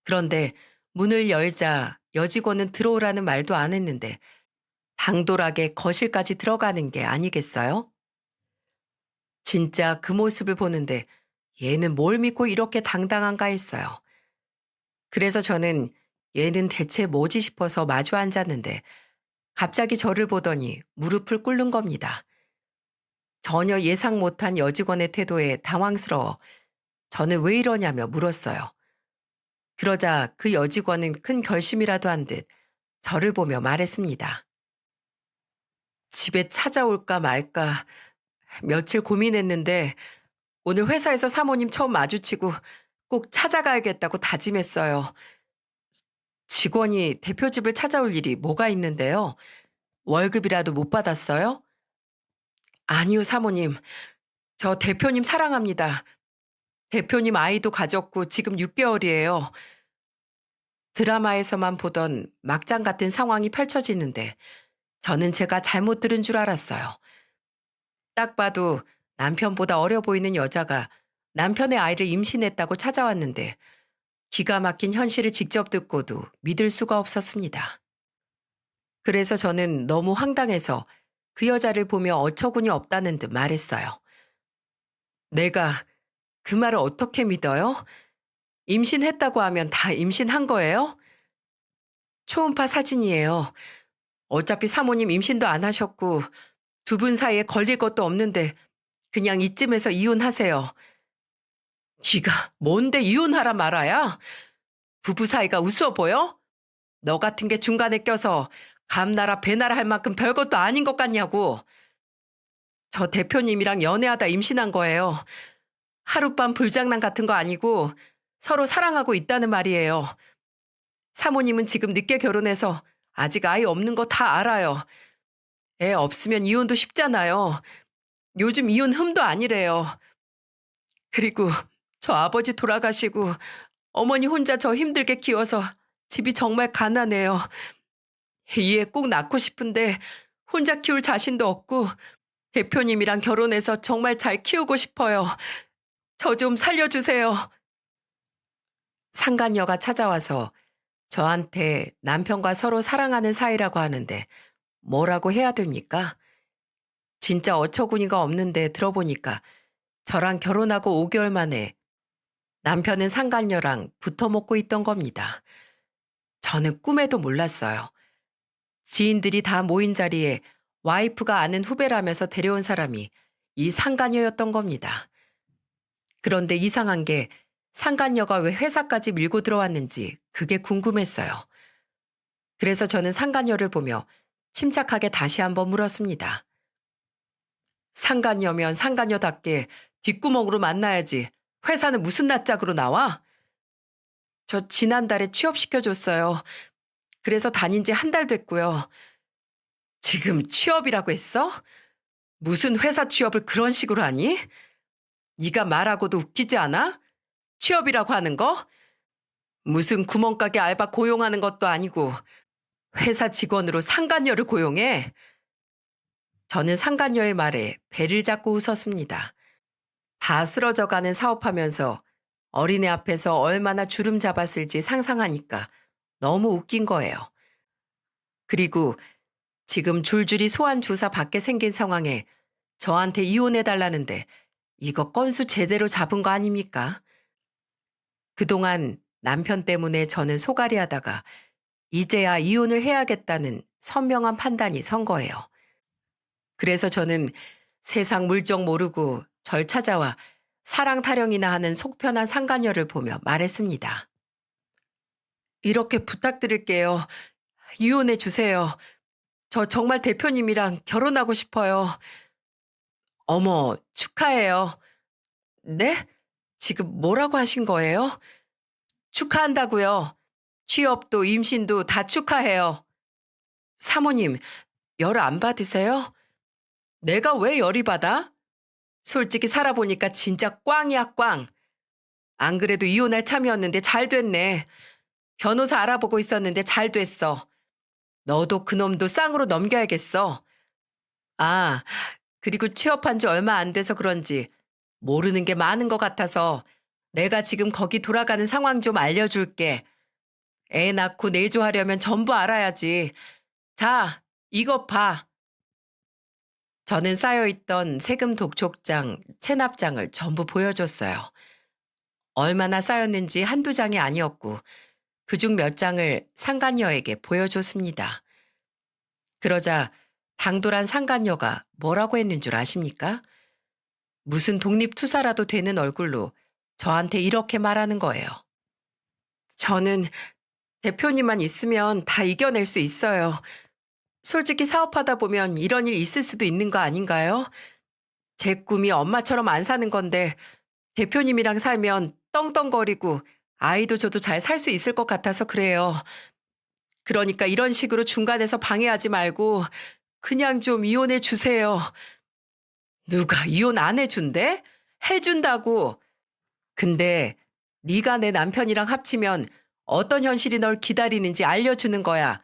그런데 문을 열자 여직원은 들어오라는 말도 안 했는데 당돌하게 거실까지 들어가는 게 아니겠어요? 진짜 그 모습을 보는데 얘는 뭘 믿고 이렇게 당당한가 했어요. 그래서 저는 얘는 대체 뭐지 싶어서 마주 앉았는데 갑자기 저를 보더니 무릎을 꿇는 겁니다. 전혀 예상 못한 여직원의 태도에 당황스러워 저는 왜 이러냐며 물었어요. 그러자 그 여직원은 큰 결심이라도 한 듯 저를 보며 말했습니다. 집에 찾아올까 말까 며칠 고민했는데 오늘 회사에서 사모님 처음 마주치고 꼭 찾아가야겠다고 다짐했어요. 직원이 대표 집을 찾아올 일이 뭐가 있는데요? 월급이라도 못 받았어요? 아니요, 사모님. 저 대표님 사랑합니다. 대표님 아이도 가졌고 지금 6개월이에요. 드라마에서만 보던 막장 같은 상황이 펼쳐지는데 저는 제가 잘못 들은 줄 알았어요. 딱 봐도 남편보다 어려 보이는 여자가 남편의 아이를 임신했다고 찾아왔는데 기가 막힌 현실을 직접 듣고도 믿을 수가 없었습니다. 그래서 저는 너무 황당해서 그 여자를 보며 어처구니 없다는 듯 말했어요. 내가 그 말을 어떻게 믿어요? 임신했다고 하면 다 임신한 거예요? 초음파 사진이에요. 어차피 사모님 임신도 안 하셨고 두 분 사이에 걸릴 것도 없는데 그냥 이쯤에서 이혼하세요. 네가 뭔데 이혼하라 말아야? 부부 사이가 우스워 보여? 너 같은 게 중간에 껴서 감나라 배나라 할 만큼 별것도 아닌 것 같냐고. 저 대표님이랑 연애하다 임신한 거예요. 하룻밤 불장난 같은 거 아니고 서로 사랑하고 있다는 말이에요. 사모님은 지금 늦게 결혼해서 아직 아이 없는 거 다 알아요. 애 없으면 이혼도 쉽잖아요. 요즘 이혼 흠도 아니래요. 그리고 저 아버지 돌아가시고 어머니 혼자 저 힘들게 키워서 집이 정말 가난해요. 이 애 꼭 낳고 싶은데 혼자 키울 자신도 없고 대표님이랑 결혼해서 정말 잘 키우고 싶어요. 저 좀 살려주세요. 상간녀가 찾아와서 저한테 남편과 서로 사랑하는 사이라고 하는데 뭐라고 해야 됩니까? 진짜 어처구니가 없는데 들어보니까 저랑 결혼하고 5개월 만에 남편은 상간녀랑 붙어 먹고 있던 겁니다. 저는 꿈에도 몰랐어요. 지인들이 다 모인 자리에 와이프가 아는 후배라면서 데려온 사람이 이 상간녀였던 겁니다. 그런데 이상한 게 상간녀가 왜 회사까지 밀고 들어왔는지 그게 궁금했어요. 그래서 저는 상간녀를 보며 침착하게 다시 한번 물었습니다. 상간녀면 상간녀답게 뒷구멍으로 만나야지. 회사는 무슨 낯짝으로 나와? 저 지난달에 취업시켜줬어요. 그래서 다닌 지 한 달 됐고요. 지금 취업이라고 했어? 무슨 회사 취업을 그런 식으로 하니? 네가 말하고도 웃기지 않아? 취업이라고 하는 거? 무슨 구멍가게 알바 고용하는 것도 아니고 회사 직원으로 상간녀를 고용해? 저는 상간녀의 말에 배를 잡고 웃었습니다. 다 쓰러져가는 사업하면서 어린애 앞에서 얼마나 주름 잡았을지 상상하니까 너무 웃긴 거예요. 그리고 지금 줄줄이 소환 조사 받게 생긴 상황에 저한테 이혼해달라는데 이거 건수 제대로 잡은 거 아닙니까? 그동안 남편 때문에 저는 소갈이 하다가 이제야 이혼을 해야겠다는 선명한 판단이 선 거예요. 그래서 저는 세상 물정 모르고 절 찾아와 사랑 타령이나 하는 속편한 상간녀를 보며 말했습니다. 이렇게 부탁드릴게요. 이혼해 주세요. 저 정말 대표님이랑 결혼하고 싶어요. 어머, 축하해요. 네? 지금 뭐라고 하신 거예요? 축하한다고요. 취업도 임신도 다 축하해요. 사모님, 열 안 받으세요? 내가 왜 열이 받아? 솔직히 살아보니까 진짜 꽝이야, 꽝. 안 그래도 이혼할 참이었는데 잘 됐네. 변호사 알아보고 있었는데 잘 됐어. 너도 그놈도 쌍으로 넘겨야겠어. 아, 그리고 취업한 지 얼마 안 돼서 그런지 모르는 게 많은 것 같아서 내가 지금 거기 돌아가는 상황 좀 알려줄게. 애 낳고 내조하려면 전부 알아야지. 자, 이것 봐. 저는 쌓여있던 세금 독촉장, 체납장을 전부 보여줬어요. 얼마나 쌓였는지 한두 장이 아니었고 그중 몇 장을 상간녀에게 보여줬습니다. 그러자 당돌한 상간녀가 뭐라고 했는 줄 아십니까? 무슨 독립투사라도 되는 얼굴로 저한테 이렇게 말하는 거예요. 저는 대표님만 있으면 다 이겨낼 수 있어요. 솔직히 사업하다 보면 이런 일 있을 수도 있는 거 아닌가요? 제 꿈이 엄마처럼 안 사는 건데 대표님이랑 살면 떵떵거리고 아이도 저도 잘 살 수 있을 것 같아서 그래요. 그러니까 이런 식으로 중간에서 방해하지 말고 그냥 좀 이혼해 주세요. 누가 이혼 안 해준대? 해준다고. 근데 네가 내 남편이랑 합치면 어떤 현실이 널 기다리는지 알려주는 거야.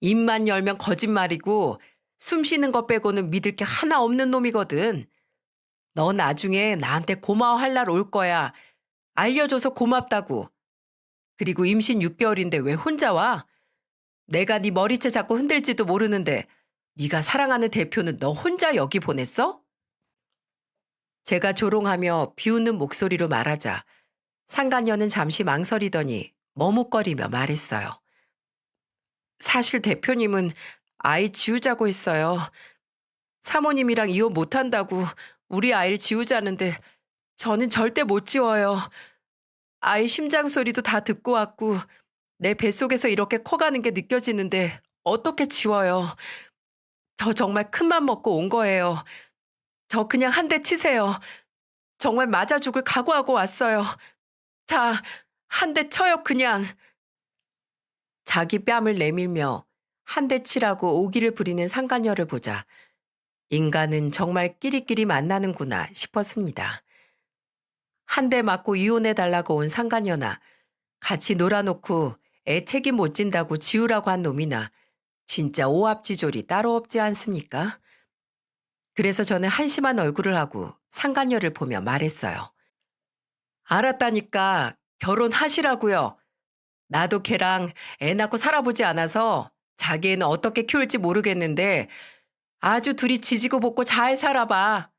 입만 열면 거짓말이고 숨 쉬는 것 빼고는 믿을 게 하나 없는 놈이거든. 너 나중에 나한테 고마워할 날 올 거야. 알려줘서 고맙다고. 그리고 임신 6개월인데 왜 혼자 와? 내가 네 머리채 잡고 흔들지도 모르는데 네가 사랑하는 대표는 너 혼자 여기 보냈어? 제가 조롱하며 비웃는 목소리로 말하자 상간녀는 잠시 망설이더니 머뭇거리며 말했어요. 사실 대표님은 아이 지우자고 했어요. 사모님이랑 이혼 못한다고 우리 아이를 지우자는데 저는 절대 못 지워요. 아이 심장 소리도 다 듣고 왔고 내 뱃속에서 이렇게 커가는 게 느껴지는데 어떻게 지워요. 저 정말 큰맘 먹고 온 거예요. 저 그냥 한 대 치세요. 정말 맞아 죽을 각오하고 왔어요. 자, 한 대 쳐요 그냥. 자기 뺨을 내밀며 한 대 치라고 오기를 부리는 상간녀를 보자 인간은 정말 끼리끼리 만나는구나 싶었습니다. 한 대 맞고 이혼해달라고 온 상간녀나 같이 놀아놓고 애 책임 못 진다고 지우라고 한 놈이나 진짜 오합지졸이 따로 없지 않습니까? 그래서 저는 한심한 얼굴을 하고 상간녀를 보며 말했어요. 알았다니까 결혼하시라고요. 나도 걔랑 애 낳고 살아보지 않아서 자기 애는 어떻게 키울지 모르겠는데 아주 둘이 지지고 볶고 잘 살아봐.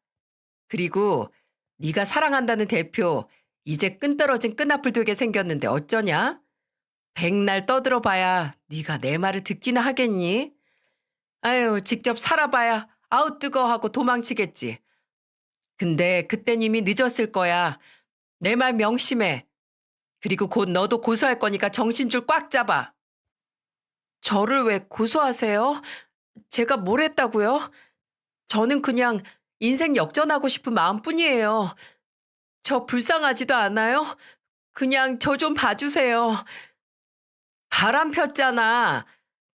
그리고 네가 사랑한다는 대표 이제 끈 떨어진 끈앞을 되게 생겼는데 어쩌냐? 백날 떠들어봐야 네가 내 말을 듣기나 하겠니? 아유 직접 살아봐야 아우 뜨거 하고 도망치겠지. 근데 그땐 이미 늦었을 거야. 내 말 명심해. 그리고 곧 너도 고소할 거니까 정신줄 꽉 잡아. 저를 왜 고소하세요? 제가 뭘 했다고요? 저는 그냥 인생 역전하고 싶은 마음뿐이에요. 저 불쌍하지도 않아요? 그냥 저 좀 봐주세요. 바람 폈잖아.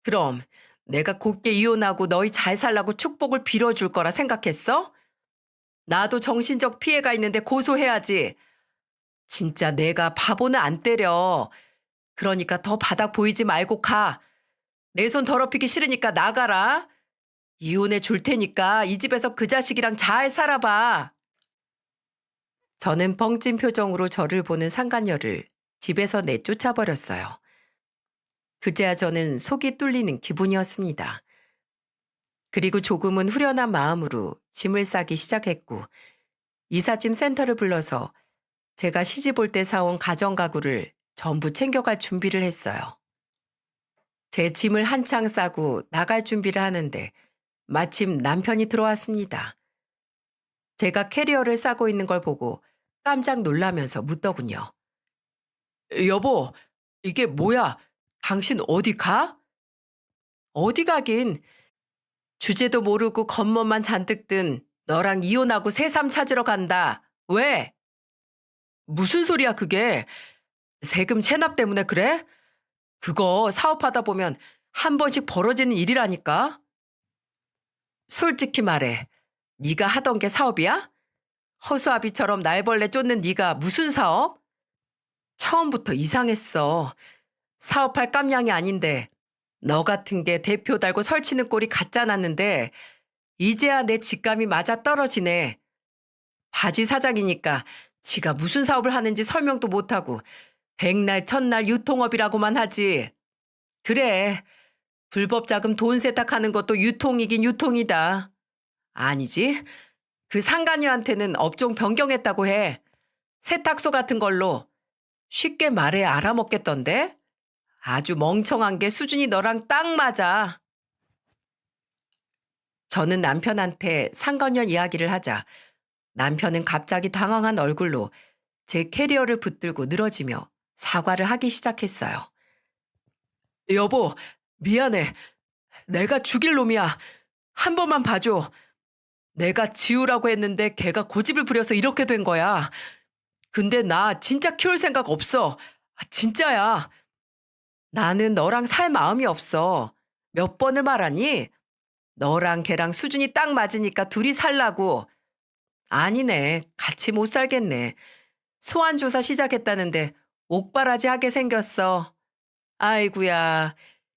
그럼 내가 곱게 이혼하고 너희 잘 살라고 축복을 빌어줄 거라 생각했어? 나도 정신적 피해가 있는데 고소해야지. 진짜 내가 바보는 안 때려. 그러니까 더 바닥 보이지 말고 가. 내 손 더럽히기 싫으니까 나가라. 이혼해 줄 테니까 이 집에서 그 자식이랑 잘 살아봐. 저는 뻥찐 표정으로 저를 보는 상간녀를 집에서 내쫓아버렸어요. 그제야 저는 속이 뚫리는 기분이었습니다. 그리고 조금은 후련한 마음으로 짐을 싸기 시작했고 이삿짐 센터를 불러서 제가 시집 올 때 사온 가전가구를 전부 챙겨갈 준비를 했어요. 제 짐을 한창 싸고 나갈 준비를 하는데 마침 남편이 들어왔습니다. 제가 캐리어를 싸고 있는 걸 보고 깜짝 놀라면서 묻더군요. 여보, 이게 뭐야? 당신 어디 가? 어디 가긴. 주제도 모르고 겉멋만 잔뜩 든 너랑 이혼하고 새삼 찾으러 간다. 왜? 무슨 소리야 그게? 세금 체납 때문에 그래? 그거 사업하다 보면 한 번씩 벌어지는 일이라니까. 솔직히 말해. 네가 하던 게 사업이야? 허수아비처럼 날벌레 쫓는 네가 무슨 사업? 처음부터 이상했어. 사업할 깜냥이 아닌데 너 같은 게 대표 달고 설치는 꼴이 갖잖았는데 이제야 내 직감이 맞아 떨어지네. 바지 사장이니까 지가 무슨 사업을 하는지 설명도 못하고 백날 첫날 유통업이라고만 하지. 그래, 불법 자금 돈 세탁하는 것도 유통이긴 유통이다. 아니지. 그 상간녀한테는 업종 변경했다고 해. 세탁소 같은 걸로. 쉽게 말해 알아먹겠던데? 아주 멍청한 게 수준이 너랑 딱 맞아. 저는 남편한테 상간녀 이야기를 하자 남편은 갑자기 당황한 얼굴로 제 캐리어를 붙들고 늘어지며 사과를 하기 시작했어요. 여보, 미안해. 내가 죽일 놈이야. 한 번만 봐줘. 내가 지우라고 했는데 걔가 고집을 부려서 이렇게 된 거야. 근데 나 진짜 키울 생각 없어. 진짜야. 나는 너랑 살 마음이 없어. 몇 번을 말하니? 너랑 걔랑 수준이 딱 맞으니까 둘이 살라고. 아니네. 같이 못 살겠네. 소환조사 시작했다는데 옥바라지 하게 생겼어. 아이구야.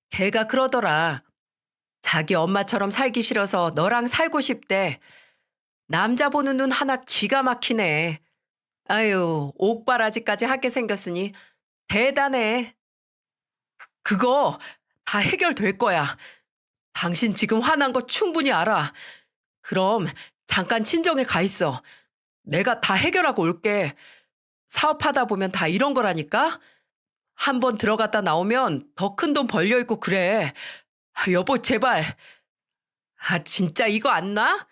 걔가 그러더라. 자기 엄마처럼 살기 싫어서 너랑 살고 싶대. 남자 보는 눈 하나 기가 막히네. 아유, 옥바라지까지 하게 생겼으니 대단해. 그거 다 해결될 거야. 당신 지금 화난 거 충분히 알아. 그럼 잠깐 친정에 가 있어. 내가 다 해결하고 올게. 사업하다 보면 다 이런 거라니까? 한 번 들어갔다 나오면 더 큰 돈 벌려 있고 그래. 여보, 제발. 진짜 이거 안 나?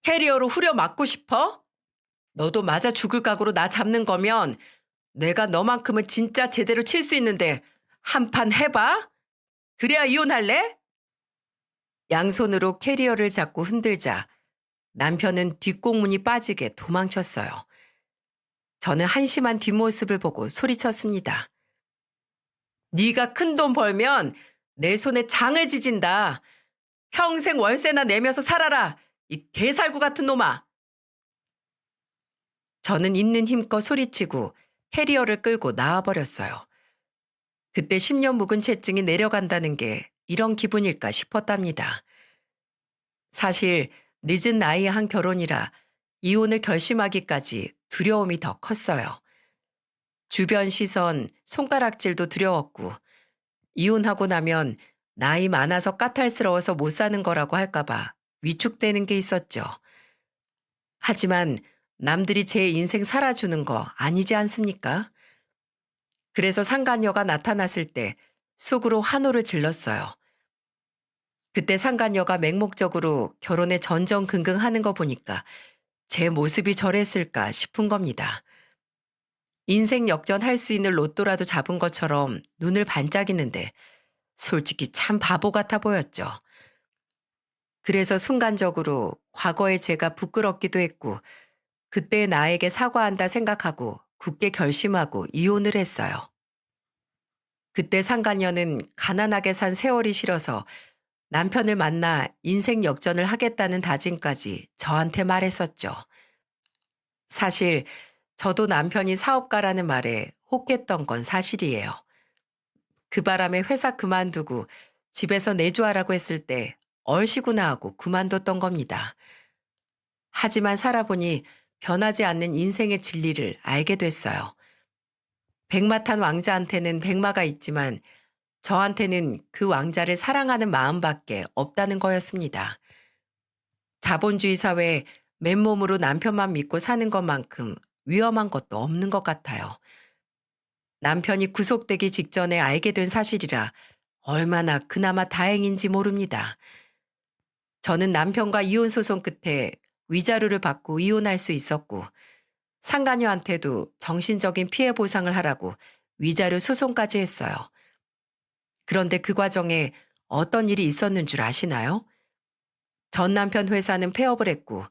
캐리어로 후려 맞고 싶어? 너도 맞아 죽을 각오로 나 잡는 거면 내가 너만큼은 진짜 제대로 칠 수 있는데 한 판 해봐? 그래야 이혼할래? 양손으로 캐리어를 잡고 흔들자 남편은 뒷공문이 빠지게 도망쳤어요. 저는 한심한 뒷모습을 보고 소리쳤습니다. 네가 큰 돈 벌면 내 손에 장을 지진다. 평생 월세나 내면서 살아라. 이 개살구 같은 놈아. 저는 있는 힘껏 소리치고 캐리어를 끌고 나와버렸어요. 그때 10년 묵은 채증이 내려간다는 게 이런 기분일까 싶었답니다. 사실 늦은 나이에 한 결혼이라 이혼을 결심하기까지 두려움이 더 컸어요. 주변 시선, 손가락질도 두려웠고 이혼하고 나면 나이 많아서 까탈스러워서 못 사는 거라고 할까봐 위축되는 게 있었죠. 하지만 남들이 제 인생 살아주는 거 아니지 않습니까? 그래서 상간녀가 나타났을 때 속으로 환호를 질렀어요. 그때 상간녀가 맹목적으로 결혼에 전전긍긍하는 거 보니까 제 모습이 저랬을까 싶은 겁니다. 인생 역전할 수 있는 로또라도 잡은 것처럼 눈을 반짝이는데 솔직히 참 바보 같아 보였죠. 그래서 순간적으로 과거의 제가 부끄럽기도 했고 그때 나에게 사과한다 생각하고 굳게 결심하고 이혼을 했어요. 그때 상간녀는 가난하게 산 세월이 싫어서 남편을 만나 인생 역전을 하겠다는 다짐까지 저한테 말했었죠. 사실 저도 남편이 사업가라는 말에 혹했던 건 사실이에요. 그 바람에 회사 그만두고 집에서 내조하라고 했을 때 얼씨구나 하고 그만뒀던 겁니다. 하지만 살아보니 변하지 않는 인생의 진리를 알게 됐어요. 백마탄 왕자한테는 백마가 있지만 저한테는 그 왕자를 사랑하는 마음밖에 없다는 거였습니다. 자본주의 사회에 맨몸으로 남편만 믿고 사는 것만큼 위험한 것도 없는 것 같아요. 남편이 구속되기 직전에 알게 된 사실이라 얼마나 그나마 다행인지 모릅니다. 저는 남편과 이혼 소송 끝에 위자료를 받고 이혼할 수 있었고, 상간녀한테도 정신적인 피해 보상을 하라고 위자료 소송까지 했어요. 그런데 그 과정에 어떤 일이 있었는 줄 아시나요? 전 남편 회사는 폐업을 했고,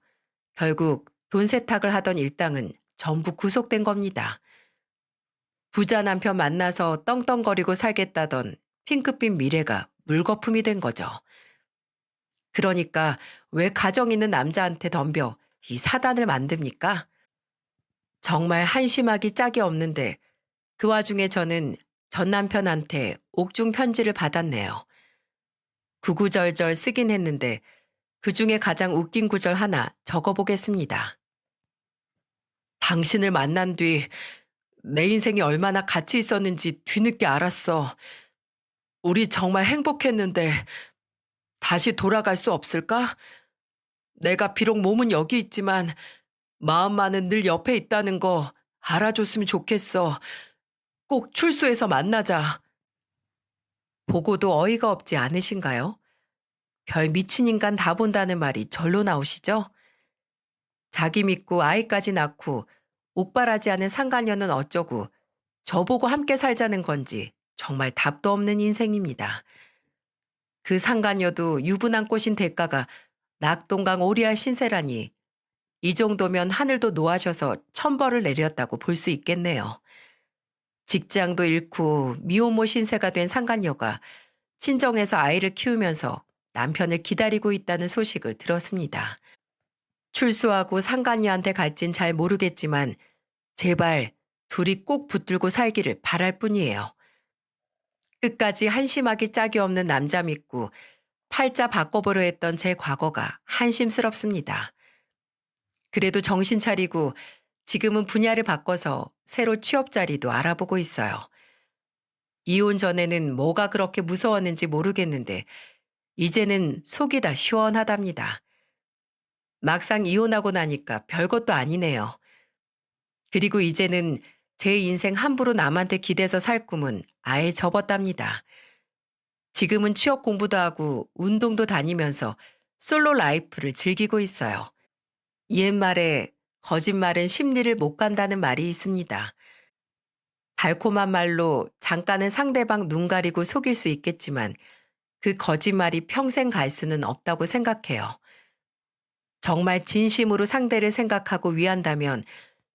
결국 돈 세탁을 하던 일당은 전부 구속된 겁니다. 부자 남편 만나서 떵떵거리고 살겠다던 핑크빛 미래가 물거품이 된 거죠. 그러니까 왜 가정 있는 남자한테 덤벼 이 사단을 만듭니까? 정말 한심하기 짝이 없는데 그 와중에 저는 전 남편한테 옥중 편지를 받았네요. 구구절절 쓰긴 했는데 그 중에 가장 웃긴 구절 하나 적어보겠습니다. 당신을 만난 뒤 내 인생이 얼마나 가치 있었는지 뒤늦게 알았어. 우리 정말 행복했는데 다시 돌아갈 수 없을까? 내가 비록 몸은 여기 있지만 마음만은 늘 옆에 있다는 거 알아줬으면 좋겠어. 꼭 출소해서 만나자. 보고도 어이가 없지 않으신가요? 별 미친 인간 다 본다는 말이 절로 나오시죠? 자기 믿고 아이까지 낳고 옥바라지 않은 상간녀는 어쩌고 저보고 함께 살자는 건지 정말 답도 없는 인생입니다. 그 상간녀도 유부남 꼬신 대가가 낙동강 오리알 신세라니 이 정도면 하늘도 노하셔서 천벌을 내렸다고 볼 수 있겠네요. 직장도 잃고 미혼모 신세가 된 상간녀가 친정에서 아이를 키우면서 남편을 기다리고 있다는 소식을 들었습니다. 출소하고 상간녀한테 갈진 잘 모르겠지만 제발 둘이 꼭 붙들고 살기를 바랄 뿐이에요. 끝까지 한심하기 짝이 없는 남자 믿고 팔자 바꿔보려 했던 제 과거가 한심스럽습니다. 그래도 정신 차리고 지금은 분야를 바꿔서 새로 취업 자리도 알아보고 있어요. 이혼 전에는 뭐가 그렇게 무서웠는지 모르겠는데 이제는 속이 다 시원하답니다. 막상 이혼하고 나니까 별것도 아니네요. 그리고 이제는 제 인생 함부로 남한테 기대서 살 꿈은 아예 접었답니다. 지금은 취업 공부도 하고 운동도 다니면서 솔로 라이프를 즐기고 있어요. 옛말에 거짓말은 심리를 못 간다는 말이 있습니다. 달콤한 말로 잠깐은 상대방 눈 가리고 속일 수 있겠지만 그 거짓말이 평생 갈 수는 없다고 생각해요. 정말 진심으로 상대를 생각하고 위한다면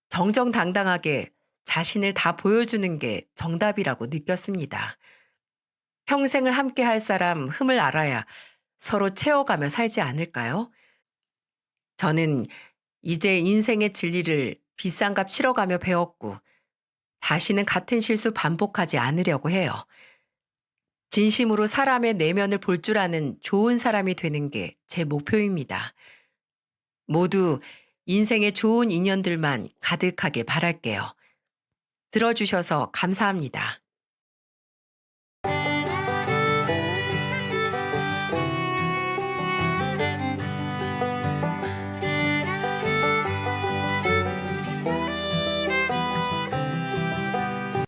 정정당당하게 자신을 다 보여주는 게 정답이라고 느꼈습니다. 평생을 함께 할 사람 흠을 알아야 서로 채워가며 살지 않을까요? 저는 이제 인생의 진리를 비싼 값 치러가며 배웠고 다시는 같은 실수 반복하지 않으려고 해요. 진심으로 사람의 내면을 볼 줄 아는 좋은 사람이 되는 게 제 목표입니다. 모두 인생의 좋은 인연들만 가득하길 바랄게요. 들어주셔서 감사합니다.